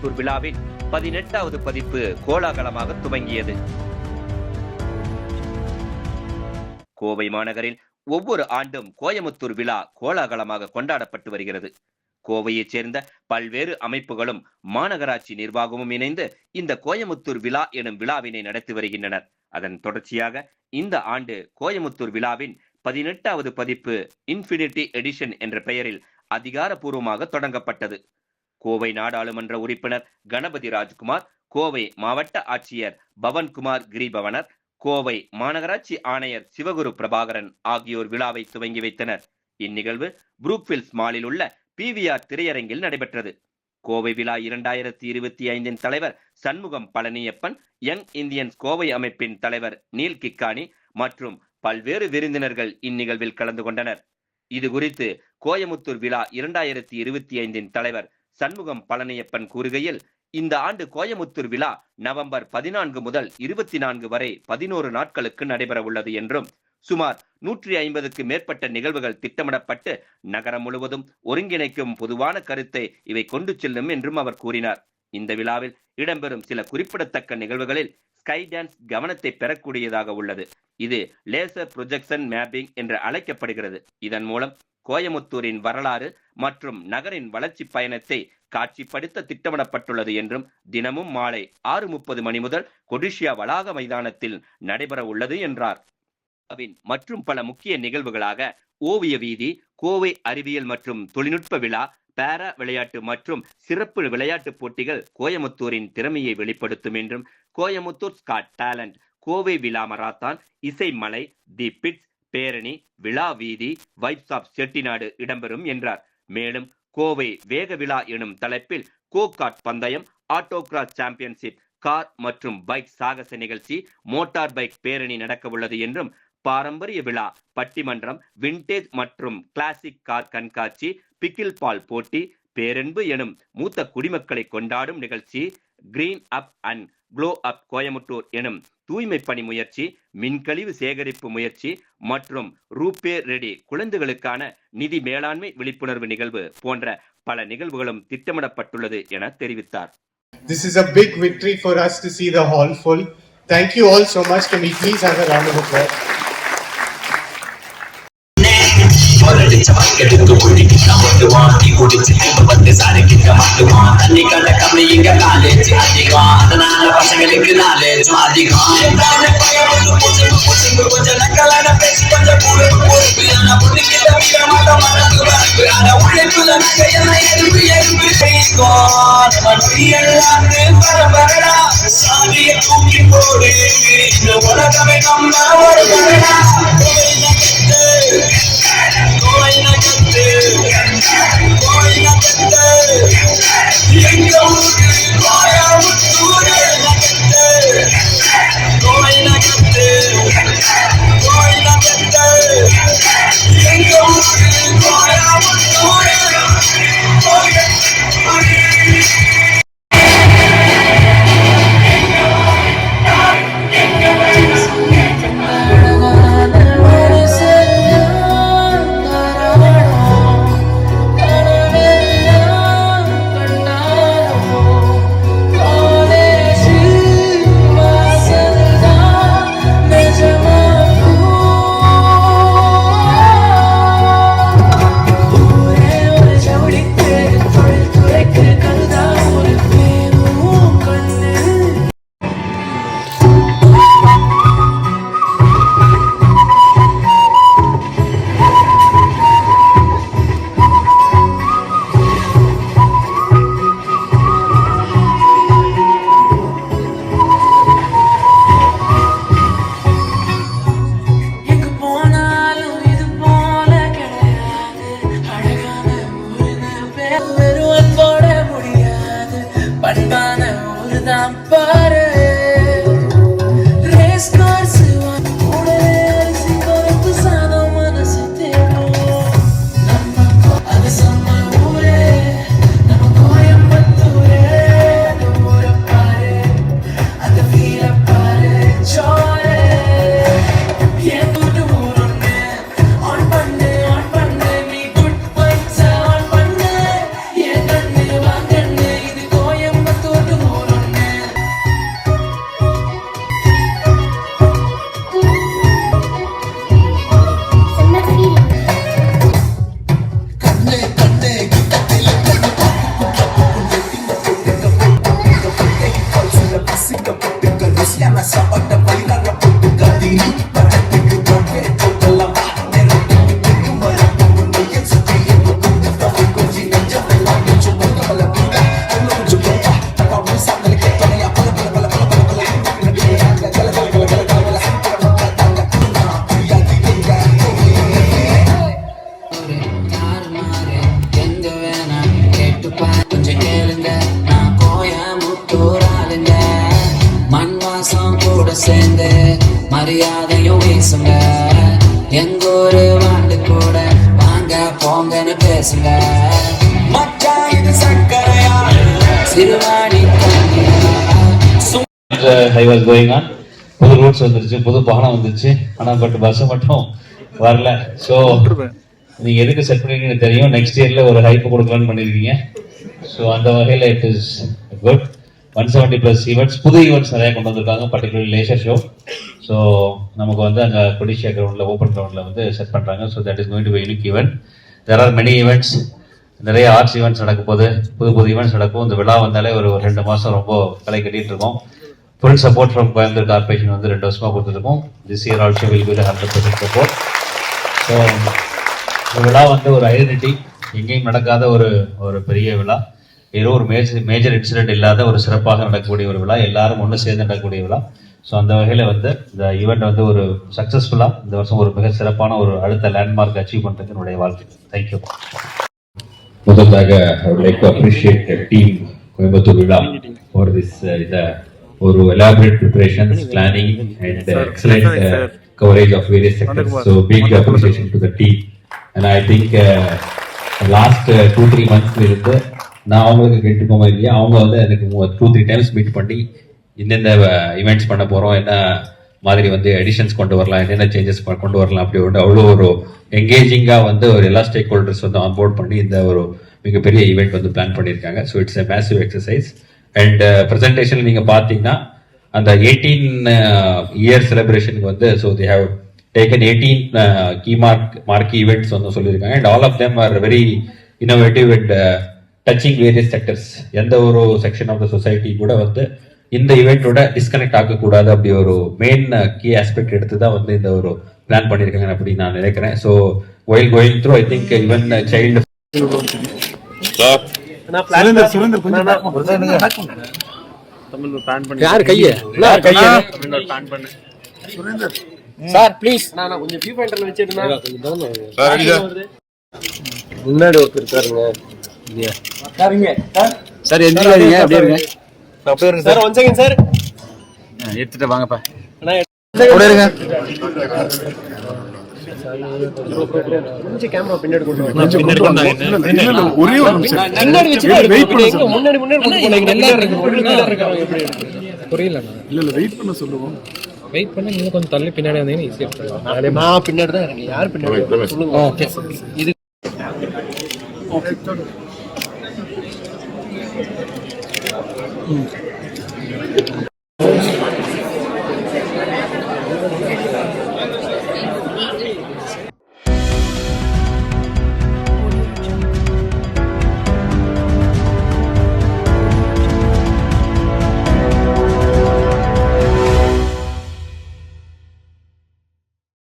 கோயமுத்தூர் விழாவின் 18வது பதிப்பு கோலாகலமாக துவங்கியது. கோவை மாநகரில் ஒவ்வொரு ஆண்டும் கோயமுத்தூர் விழா கோலாகலமாக கொண்டாடப்பட்டு வருகிறது. கோவையைச் சேர்ந்த பல்வேறு அமைப்புகளும் மாநகராட்சி நிர்வாகமும் இணைந்து இந்த கோயமுத்தூர் விழா எனும் விழாவினை நடத்தி வருகின்றனர். அதன் தொடர்ச்சியாக இந்த ஆண்டு கோயமுத்தூர் விழாவின் 18வது பதிப்பு இன்ஃபினிட்டி எடிஷன் என்ற பெயரில் அதிகாரப்பூர்வமாக தொடங்கப்பட்டது. கோவை நாடாளுமன்ற உறுப்பினர் கணபதி ராஜ்குமார், கோவை மாவட்ட ஆட்சியர் பவன்குமார் கிரிபவனர், கோவை மாநகராட்சி ஆணையர் சிவகுரு பிரபாகரன் ஆகியோர் விழாவை துவங்கி வைத்தனர். இந்நிகழ்வு புரூக்ஃபீல்ட்ஸ் மாலில் உள்ள PVR திரையரங்கில் நடைபெற்றது. கோவை விழா 2025 தலைவர் சண்முகம் பழனியப்பன், யங் இந்தியன்ஸ் கோவை அமைப்பின் தலைவர் நீல் கிக்கானி மற்றும் பல்வேறு விருந்தினர்கள் இந்நிகழ்வில் கலந்து கொண்டனர். இது குறித்து கோயமுத்தூர் விழா 2025 தலைவர் சண்முகம் பழனியப்பன் கூறுகையில், இந்த ஆண்டு கோயமுத்தூர் விழா நவம்பர் 14 முதல் 24 வரை 11 நாட்களுக்கு நடைபெற உள்ளது என்றும், சுமார் 150க்கு மேற்பட்ட நிகழ்வுகள் திட்டமிடப்பட்டு நகரம் முழுவதும் ஒருங்கிணைக்கும் பொதுவான கருத்தை இவை கொண்டு செல்லும் என்றும் அவர் கூறினார். இந்த விழாவில் இடம்பெறும் சில குறிப்பிடத்தக்க நிகழ்வுகளில் ஸ்கை டான்ஸ் கவனத்தை பெறக்கூடியதாக உள்ளது. இது லேசர் ப்ரொஜெக்ஷன் மேப்பிங் என்று அழைக்கப்படுகிறது. இதன் மூலம் கோயமுத்தூரின் வரலாறு மற்றும் நகரின் வளர்ச்சி பயணத்தை காட்சிப்படுத்த திட்டமிடப்பட்டுள்ளது என்றும், தினமும் மாலை 6:30 மணி முதல் கொடிஷியா வளாக மைதானத்தில் நடைபெற உள்ளது என்றார். மற்றும் பல முக்கிய நிகழ்வுகளாக ஓவிய வீதி, கோவை அறிவியல் மற்றும் தொழில்நுட்ப விழா, பாரா விளையாட்டு மற்றும் சிறப்பு விளையாட்டு போட்டிகள் கோயமுத்தூரின் திறமையை வெளிப்படுத்தும் என்றும், கோயமுத்தூர் ஸ்காட் டேலண்ட், கோவை விழா மராத்தான், இசை மலை, தி பிட்ஸ் பேரணி, விழா வீதி, வைப்ஸ் ஆஃப் செட்டிநாடு இடம்பெறும் என்றார். மேலும் கோவை வேக விழா எனும் தலைப்பில் கோகார்ட் பந்தயம், ஆட்டோகிராஸ் சாம்பியன்ஷிப், கார் மற்றும் பைக் சாகச நிகழ்ச்சி, மோட்டார் பைக் பேரணி நடக்க உள்ளது என்றும், பாரம்பரிய விழா, பட்டிமன்றம், விண்டேஜ் மற்றும் கிளாசிக் கார் கண்காட்சி, பிக்கில் பால் போட்டி, பேரன்பு எனும் மூத்த குடிமக்களை கொண்டாடும் நிகழ்ச்சி, கிரீன் அப் அண்ட் க்ளோ அப் கோயமுத்தூர் எனும் தூய்மை பணி முயற்சி, மின்கழிவு சேகரிப்பு முயற்சி மற்றும் ரூபே ரெடி குழந்தைகளுக்கான நிதி மேலாண்மை விழிப்புணர்வு நிகழ்வு போன்ற பல நிகழ்வுகளும் திட்டமிடப்பட்டுள்ளது என தெரிவித்தார். This is a big victory for us to see the hall full. Thank you all so much. Can we please have a round of applause? சேர்ந்து மரியாதையும் வீசுங்க. எங்க ஒரு வாண்டு கூட வாங்க போங்கன்னு பேசுங்க. மச்சான் இது சக்கரையா சிறுவாணி தண்ணியா. I was going on. புது ரூட்ஸ் வந்துருச்சு, புது பாலம் வந்துருச்சு, ஆனால் பட் பஸ் மட்டும் வரல. ஸோ நீங்கள் எதுக்கு செட் பண்ணிருக்கீங்கன்னு தெரியும். நெக்ஸ்ட் இயரில் ஒரு ஹைப் கொடுக்கலான்னு பண்ணியிருக்கீங்க. ஸோ அந்த வகையில் இட் இஸ் குட். 170+ ஈவெண்ட்ஸ், புது ஈவெண்ட்ஸ் நிறைய கொண்டு வந்திருக்காங்க, பர்டிகுலர் லேசர் ஷோ. ஸோ நமக்கு வந்து அங்கே கொடிஷியா கிரவுண்டில், ஓப்பன் கிரவுண்டில் வந்து செட் பண்ணுறாங்க. So that is going to be unique event. There are many events, நிறைய ஆர்ட்ஸ் ஈவெண்ட்ஸ் நடக்கும் போது, புது ஈவெண்ட்ஸ் நடக்கும். இந்த விழா வந்தாலே ஒரு 2 மாதம் ரொம்ப களை கட்டிட்டு இருக்கோம். Full support from Coimbatore corporation வந்து 2 வருஷமாக கொடுத்துருக்கோம். This year also will be 100% support. So இந்த விழா வந்து ஒரு ஐடென்டிட்டி, எங்கேயும் நடக்காத ஒரு பெரிய விழா, ஏதோ ஒரு மேஜர் இன்சிடென்ட் இல்லாத ஒரு சிறப்பாக நடக்கக்கூடிய ஒரு விழா, எல்லாரும் ஒன்று சேர்ந்து நடக்கக்கூடிய விழா. ஸோ அந்த வகையில் வந்து இந்த ஈவெண்ட் வந்து ஒரு சக்ஸஸ்ஃபுல்லாக இந்த வருஷம் ஒரு மிக சிறப்பான ஒரு அடுத்த லேண்ட்மார்க் அச்சீவ் பண்ணுறதுக்கு என்னுடைய வாழ்க்கை. தேங்க்யூ. முதலாக I would like to appreciate the team Coimbatore விழா for this ஒரு elaborate preparations, planning and excellent coverage of various sectors. So big appreciation to the team. And I think last 2-3 months இருந்து நான் அவங்களுக்கு கேட்டுக்கோமா இல்லையா, அவங்க வந்து எனக்கு 2-3 டைம்ஸ் மீட் பண்ணி இந்தெந்த ஈவெண்ட்ஸ் பண்ண போகிறோம், என்ன மாதிரி வந்து எடிஷன்ஸ் கொண்டு வரலாம், என்னென்ன சேஞ்சஸ் கொண்டு வரலாம், அப்படி வந்து அவ்வளோ ஒரு என்கேஜிங்காக வந்து ஒரு எல்லா ஸ்டேக் ஹோல்டர்ஸ் வந்து ஆன்போர்ட் பண்ணி இந்த ஒரு மிகப்பெரிய ஈவெண்ட் வந்து பிளான் பண்ணியிருக்காங்க. So it's a massive exercise. And presentation நீங்கள் பார்த்தீங்கன்னா அந்த 18 இயர் செலிப்ரேஷனுக்கு வந்து so they have taken 18 key mark events வந்து சொல்லியிருக்காங்க. And all of them are very innovative and touching various sectors. எந்த ஒரு செக்ஷன் ஆஃப் த சொசைட்டி கூட வந்து இந்த ஈவெண்ட்டோட டிஸ்கனெக்ட் ஆகக்கூடாது, அப்படி ஒரு மெயின் கீ ஆஸ்பெக்ட் எடுத்து தான் வந்து இந்த ஒரு பிளான் பண்ணியிருக்காங்க அப்படி நான் நினைக்கிறேன். So while going through I think even child யார் கையே சார் ப்ளீஸ் நான் கொஞ்சம் வியூ பாயிண்டர்ல வச்சிருந்தேன். முன்னாடி ஒருத்தர் இருக்காருங்க சார், எந்திரிக்காதீங்க, அப்படியே இருங்க சார். 1 செகண்ட் சார், எடுத்துட்டு வாங்கப்பா. கூட இருங்க. கொஞ்சம் கேமரா பின்னாடி கொண்டு வாங்க. ஒரே ஒரு நிமிஷம் பின்னாடி வெச்சு வெயிட் பண்ணுங்க. முன்னாடி கொண்டு எல்லாரும் எப்படி புரியல. இல்ல வெயிட் பண்ண சொல்லுவோம். வெயிட் பண்ண இன்னும் கொஞ்சம் தள்ளி பின்னாடி வந்தீங்கன்னா ஈஸியா இருக்கும். நான் பின்னாடி தான் இருக்கேன். யார் பின்னாடி சொல்லுங்க. ஓகே இது ஓகே.